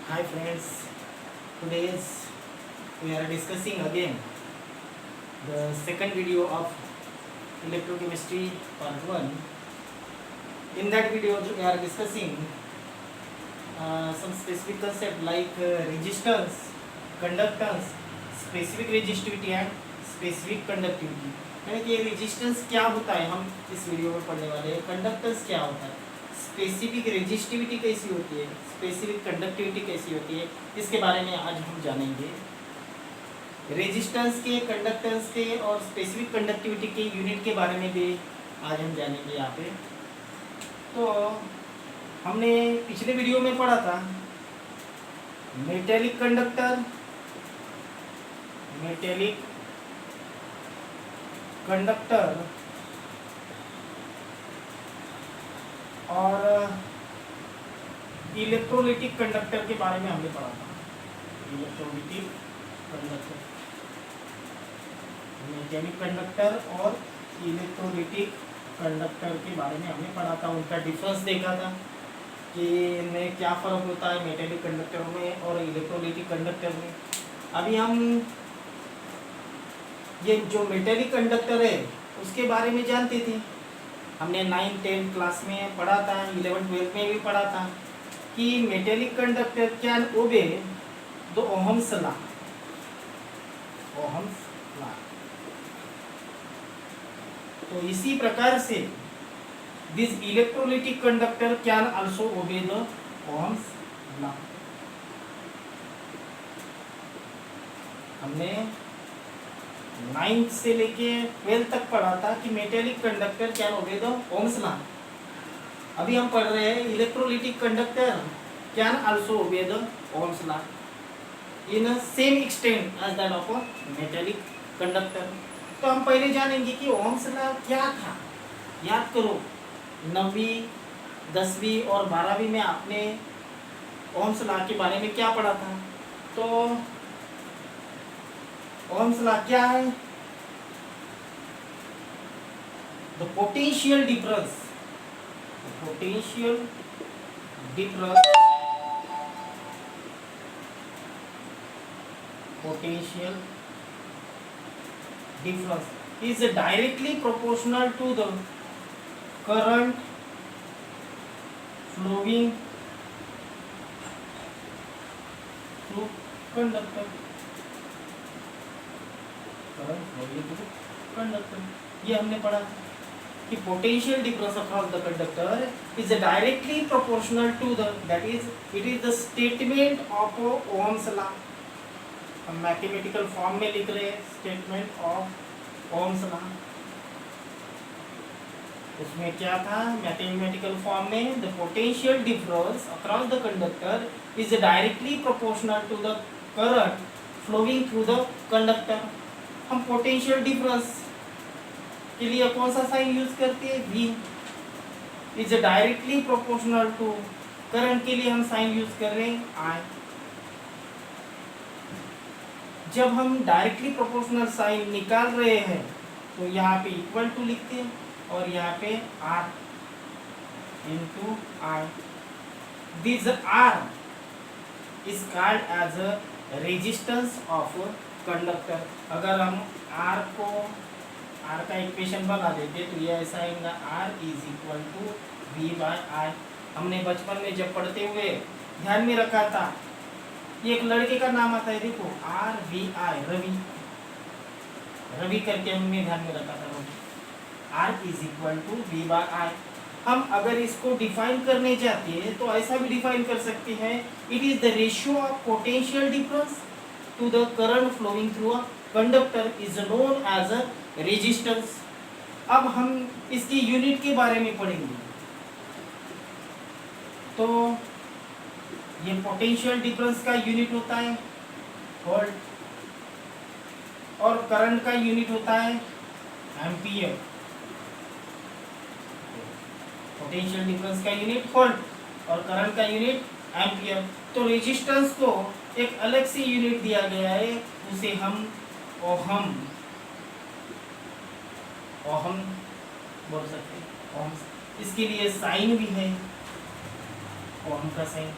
Hi friends, today we are discussing again the second video of electrochemistry part 1. In that video we are discussing some specific concept like resistance, conductance, specific resistivity and specific conductivity. यानी कि resistance क्या होता है हम इस video में पढ़ने वाले हैं, कंडक्टेंस क्या होता है, स्पेसिफिक रेजिस्टिविटी कैसी होती है, स्पेसिफिक कंडक्टिविटी कैसी होती है, इसके बारे में आज हम जानेंगे। रेजिस्टेंस के, कंडक्टेंस के और स्पेसिफिक कंडक्टिविटी के यूनिट के बारे में भी आज हम जानेंगे यहाँ पे। तो हमने पिछले वीडियो में पढ़ा था मेटेलिक कंडक्टर, मेटेलिक कंडक्टर और इलेक्ट्रोलिटिक कंडक्टर के बारे में हमने पढ़ा था। इलेक्ट्रोलिटिक कंडक्टर, मैकेनिक कंडक्टर और इलेक्ट्रोलिटिक कंडक्टर के बारे में हमने पढ़ा था। उनका डिफरेंस देखा था कि इनमें क्या फ़र्क होता है मेटेलिक कंडक्टर में और इलेक्ट्रोलिटिक कंडक्टर में। अभी हम ये जो मेटेलिक कंडक्टर है उसके बारे में जानते थे। हमने 9, 10 क्लास में पढ़ा था, 11, 12 में भी पढ़ा था कि metallic conductor can obey the Ohm's law. Ohm's law. तो इसी प्रकार से this electrolytic conductor can also obey the Ohm's law. हमने 9th से लेके 12th तक पढ़ा था कि metallic conductor can obey the Ohm's law. अभी हम पढ़ रहे हैं electrolytic conductor can also obey the Ohm's law in same extent as that of a metallic conductor. तो हम पहले जानेंगे कि ओहम्स लॉ क्या था। याद करो 9वीं, 10वीं और 12वीं में आपने ओहम्स लॉ के बारे में क्या पढ़ा था। तो ओहम्स लॉ क्या है? The potential difference, potential difference is directly proportional to the current flowing through conductor. current flowing through conductor, ये हमने पढ़ा कि potential difference across the conductor is directly proportional to the, that is it is the statement of Ohm's law। हम mathematical form में लिख रहे हैं statement of Ohm's law. उसमें क्या था मैथमेटिकल फॉर्म में? The potential difference across the conductor is directly proportional to the current flowing through the conductor. हम पोटेंशियल डिफरेंस के लिए कौन सा साइन यूज करते हैं? V is directly proportional to current के लिए हम साइन यूज कर रहे हैं I। जब हम डायरेक्टली प्रोपोर्शनल साइन निकाल रहे हैं तो यहाँ पे इक्वल टू लिखते हैं और यहाँ पे R into I। This R is called as a resistance of conductor. अगर हम R का इक्वेशन बना देते तो ये ऐसा आएगा R is equal to V/I। हमने बचपन में जब पढ़ते हुए ध्यान में रखा था, ये एक लड़के का नाम आता है, देखो RVI, रवि करके हमने ध्यान में रखा था। R is equal to V/I। हम अगर इसको डिफाइन करने जाते हैं तो ऐसा भी डिफाइन कर सकते हैं, it is the ratio of potential difference to the current flowing through a conductor is known as a resistance. अब हम इसकी यूनिट के बारे में पढ़ेंगे। तो ये पोटेंशियल डिफरेंस का यूनिट होता है वोल्ट और करंट का यूनिट होता है एम्पियर। पोटेंशियल डिफरेंस का यूनिट वोल्ट और करंट का यूनिट एम्पियर। तो रेजिस्टेंस को एक अलग से यूनिट दिया गया है, उसे हम ओहम बोल सकते हैं। ओहम, इसके लिए साइन भी है ओहम का साइन।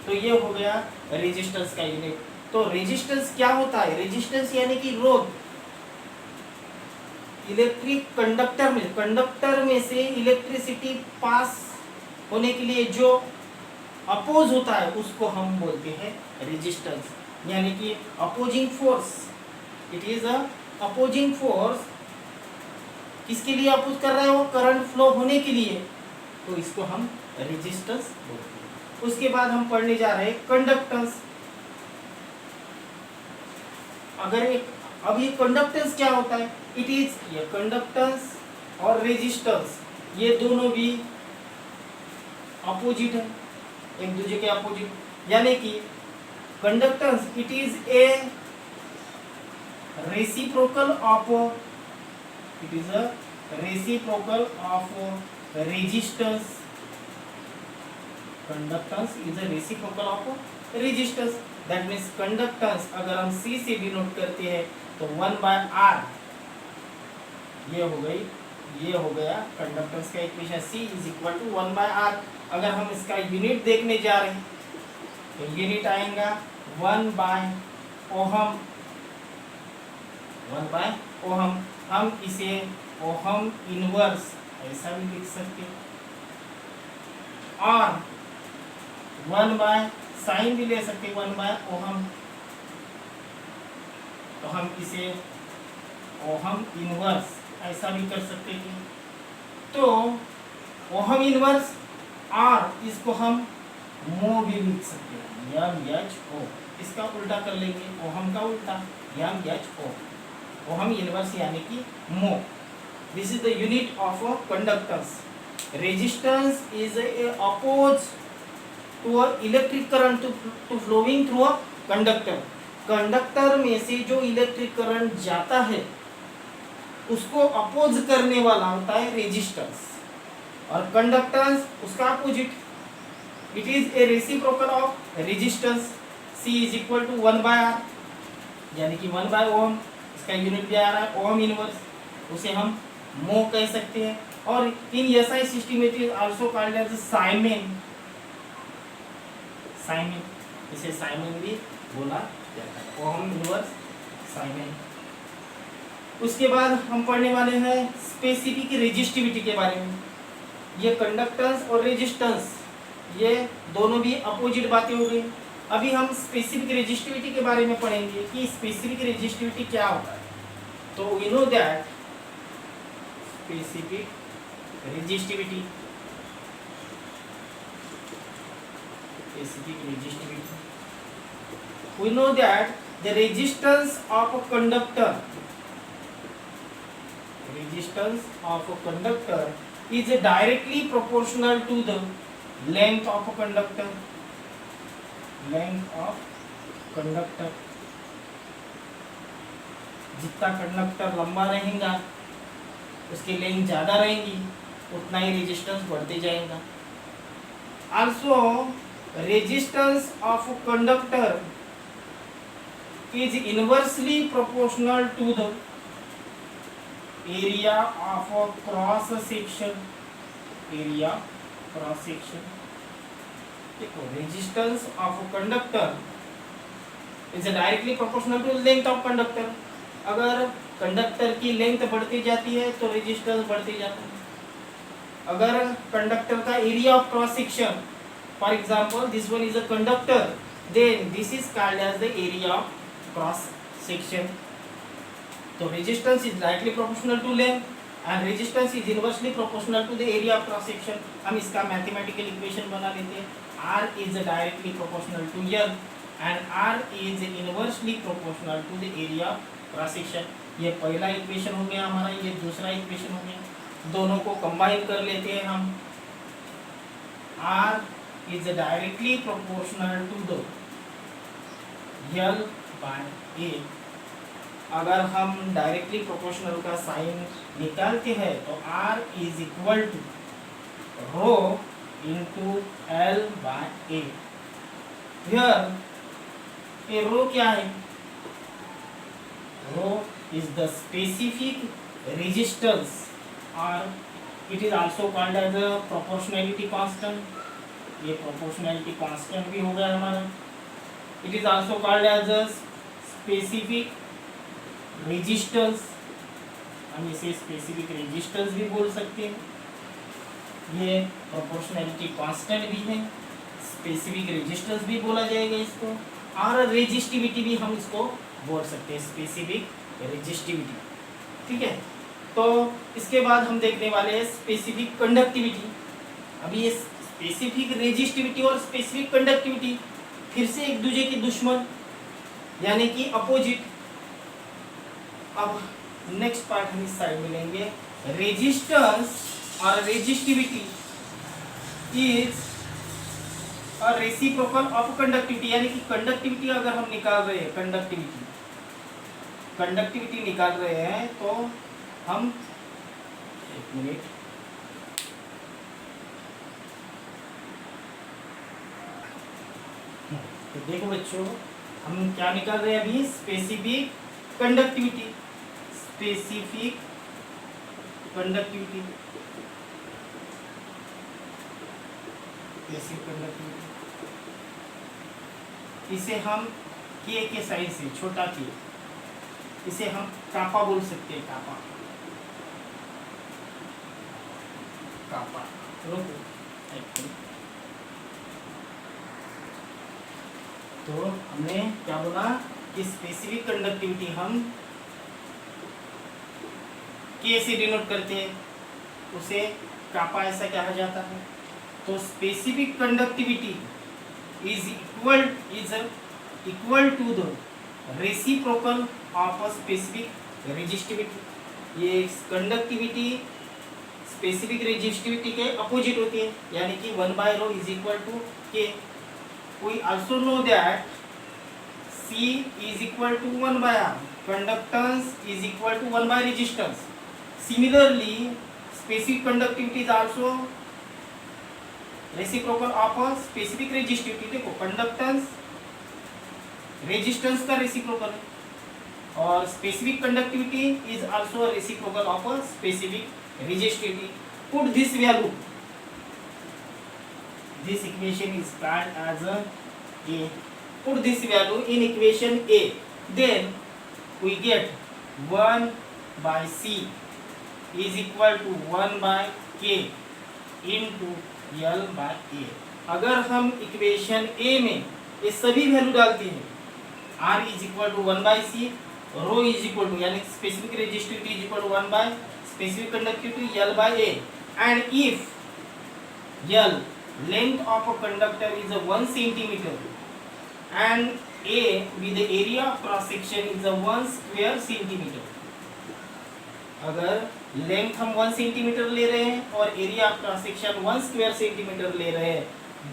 तो ये हो गया रेजिस्टेंस का यूनिट। तो रेजिस्टेंस क्या होता है? रेजिस्टेंस यानी कि रोध। इलेक्ट्रिक कंडक्टर में से इलेक्ट्रिसिटी पास होने के लिए जो अपोज होता है उसको हम बोलते हैं रेजिस्टेंस, यानी कि opposing force. It is a opposing force. किसके लिए अपोज कर रहा है? वो करंट फ्लो होने के लिए, तो इसको हम रेजिस्टेंस बोलते हैं। उसके बाद हम पढ़ने जा रहे हैं कंडक्टेंस। अब ये कंडक्टेंस क्या होता है? इट इज ये कंडक्टेंस और रेजिस्टेंस ये दोनों भी अपोजिट है, एक दूसरे के अपोजिट, यानी कि conductance it is a reciprocal of resistance. Conductance is a reciprocal of resistance. That means conductance अगर हम C से डिनोट करते हैं तो 1/R ये हो गया कंडक्टेंस का equation. C is equal to 1/R। अगर हम इसका यूनिट देखने जा रहे हैं तो यूनिट आएगा 1/ओहम। हम इसे ओहम इनवर्स ऐसा भी लिख सकते हैं, और 1/साइन भी ले सकते हैं 1/ओहम। तो हम इसे ओहम इनवर्स ऐसा भी कर सकते हैं। तो ओहम इनवर्स और इसको हम मो भी लिख सकते हैं, MHO। इसका उल्टा कर लेंगे, ओहम का उल्टा MHO, ओहम इनवर्स यानी कि mho. This is the unit of conductance. Resistance is a oppose to a electric current to flowing through a conductor. Conductor में से जो इलेक्ट्रिक करंट जाता है उसको अपोज करने वाला होता है रेजिस्टेंस, और कंडक्टेंस उसका opposite. It is a reciprocal of resistance. C is equal to 1/R यानी कि 1/ओहम। इसका यूनिट भी आ रहा है ओहम इनवर्स, उसे हम मो कह सकते हैं। और in SI system it is also called as siemens. इसे साइमेन भी बोला जाता है, ओहम इनवर्स साइमेन। उसके बाद हम पढ़ने वाले हैं स्पेसिफिक रेजिस्टिविटी के बारे में। ये कंडक्टेंस और रेजिस्टेंस ये दोनों भी अपोजिट बातें हो गई। अभी हम स्पेसिफिक रेजिस्टिविटी के बारे में पढ़ेंगे कि स्पेसिफिक रेजिस्टिविटी क्या होता है। तो we know that specific resistivity we know that the resistance of a conductor is directly proportional to the length of a conductor। जितना कंडक्टर लंबा रहेगा उसकी लेंथ ज्यादा रहेगी, उतना ही रेजिस्टेंस बढ़ते जाएगा। Also resistance of conductor is inversely proportional to the area of cross section। देखो resistance of conductor is directly proportional to length of conductor। अगर कंडक्टर की लेंथ बढ़ती जाती है तो रेजिस्टेंस बढ़ते जाता है। अगर कंडक्टर का area of cross section, for example this one is a conductor, then this is called as the area of cross section. तो resistance is directly proportional to length and resistance is inversely proportional to the area of cross section. हम इसका mathematical equation बना लेते हैं। R is directly proportional to L and R is inversely proportional to the area of cross section। ये पहला equation हो गया हमारा, ये दूसरा इक्वेशन हो गया। दोनों को कंबाइन कर लेते हैं हम। R is directly proportional to the L by A। अगर हम डायरेक्टली प्रोपोर्शनल का साइन निकालते हैं तो R is equal to rho into L by A। Here rho क्या है? Rho is the specific resistance or it is also called as a proportionality constant। ये proportionality constant भी हो गया हमारा। It is also called as a specific resistance, हम इसे specific resistance भी बोल सकते हैं। ये प्रोपोर्शनैलिटी कांस्टेंट भी है, स्पेसिफिक रेजिस्टेंस भी बोला जाएगा इसको, और रेजिस्टिविटी भी हम इसको बोल सकते हैं, स्पेसिफिक रेजिस्टिविटी। ठीक है, तो इसके बाद हम देखने वाले हैं स्पेसिफिक कंडक्टिविटी। अभी ये स्पेसिफिक रेजिस्टिविटी और स्पेसिफिक कंडक्टिविटी फिर से एक दूसरे के दुश्मन यानी कि अपोजिट। अब नेक्स्ट पार्ट हम इस साइड में लेंगे। रेजिस्टेंस और resistivity is a reciprocal of conductivity, यानी कि कंडक्टिविटी अगर हम निकाल रहे हैं, कंडक्टिविटी निकाल रहे हैं तो हम, एक मिनट, तो देखो बच्चों, हम क्या निकाल रहे हैं अभी, specific conductivity, specific conductivity, specific conductivity. इसे हम के साइड से, छोटा के, इसे हम कापा बोल सकते हैं, कापा, कापा। रुको एक मिनट। तो हमने क्या बोला कि स्पेसिफिक कंडक्टिविटी हम के से डिनोट करते हैं, उसे कापा ऐसा कहा जाता है। तो specific conductivity is equal to the reciprocal of a specific resistivity. ये कंडक्टिविटी स्पेसिफिक रेजिस्टिविटी के अपोजिट होती है, यानी कि 1/ρ is equal to K. We also know that C is equal to 1/R. Conductance is equal to 1 by resistance. Similarly, specific conductivity is also reciprocal of a specific resistivity. देखो conductance resistance का reciprocal है, और specific conductivity is also a reciprocal of a specific resistivity. Put this value. This equation is called as a. Put this value in equation A, then we get 1 by C is equal to 1 by K into L by A। अगर हम equation A में ये सभी value डालते हैं, R is equal to 1 by C, ρ is equal to, यानी specific resistivity is equal to 1 by specific conductivity L by A, and if L, length of a conductor is a 1 centimeter and A with the area of cross section is a 1 square centimeter। अगर length हम 1 centimetre ले रहे हैं और area of cross section 1 square centimetre ले रहे हैं,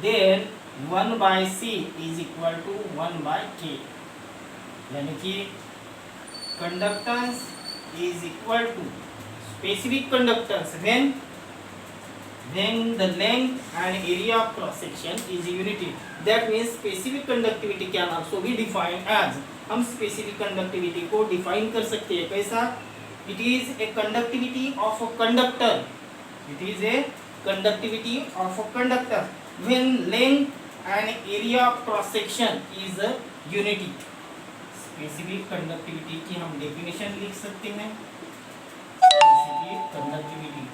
then 1 by C is equal to 1 by K, यानी कि conductance is equal to specific conductance when the length and area of cross section is unity। That means specific conductivity can also be defined as, हम specific conductivity को define कर सकते हैं कैसा, it is a conductivity of a conductor, it is a conductivity of a conductor when length and area of cross section is a unity। specific conductivity की हम definition लिख सकते हैं, specific conductivity,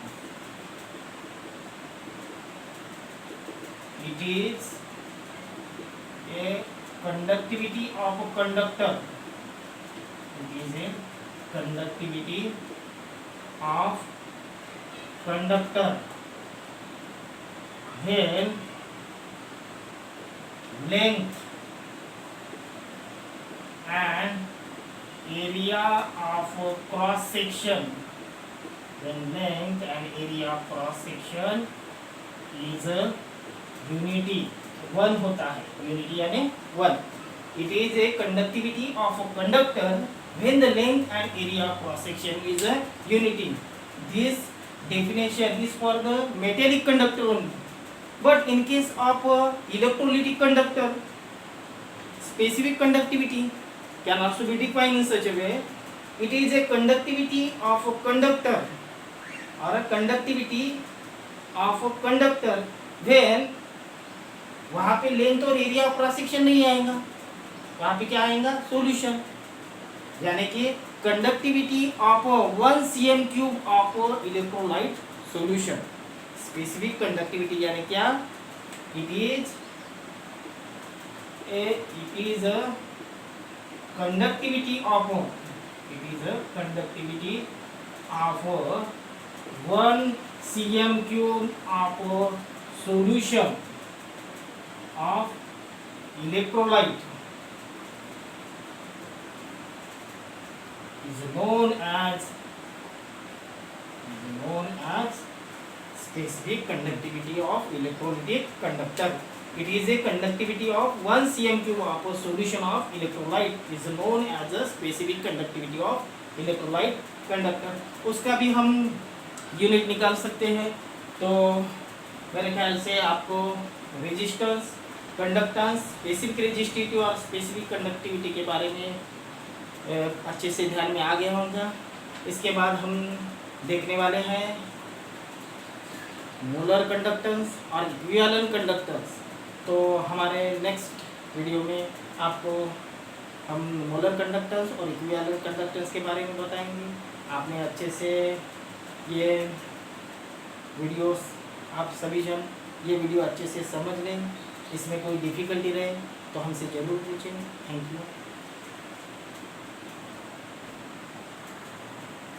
it is a conductivity of a conductor, it is a conductivity of conductor when length and area of cross section, when length and area of cross section is a unity, 1 होता है, unity यानी 1। it is a conductivity of a conductor when the length and area of cross section is a unity। this definition is for the metallic conductor only, but in case of electrolytic conductor, specific conductivity can also be defined in such a way, it is a conductivity of a conductor or a conductivity of a conductor when वहाँ पे length और area of cross section नहीं आएगा, वहाँ पे क्या आएगा, solution. यानी कि conductivity of 1 cm³ of electrolyte solution. Specific conductivity यानी क्या, it is a conductivity of 1 cm³ of solution of electrolyte is known as specific conductivity of electrolytic conductor. It is a conductivity of 1 cm³ of a solution of electrolyte is known as a specific conductivity of electrolyte conductor. उसका भी हम unit निकाल सकते हैं। तो मेरे ख्याल से आपको रेजिस्टेंस, कंडक्टेंस, स्पेसिफिक रेजिस्टिविटी और स्पेसिफिक कंडक्टिविटी के बारे में अच्छे से ध्यान में आ गया होगा। इसके बाद हम देखने वाले हैं मोलर कंडक्टेंस और इक्विवेलेंट कंडक्टेंस। तो हमारे नेक्स्ट वीडियो में आपको हम मोलर कंडक्टेंस और इक्विवेलेंट कंडक्टेंस के बारे में बताएंगे। आपने अच्छे से ये वीडियोस, आप सभी जन ये वीडियो अच्छे से समझ लें। इसमें कोई डिफ़िकल्टी रहे तो हमसे ज़रूर पूछें। Thank you.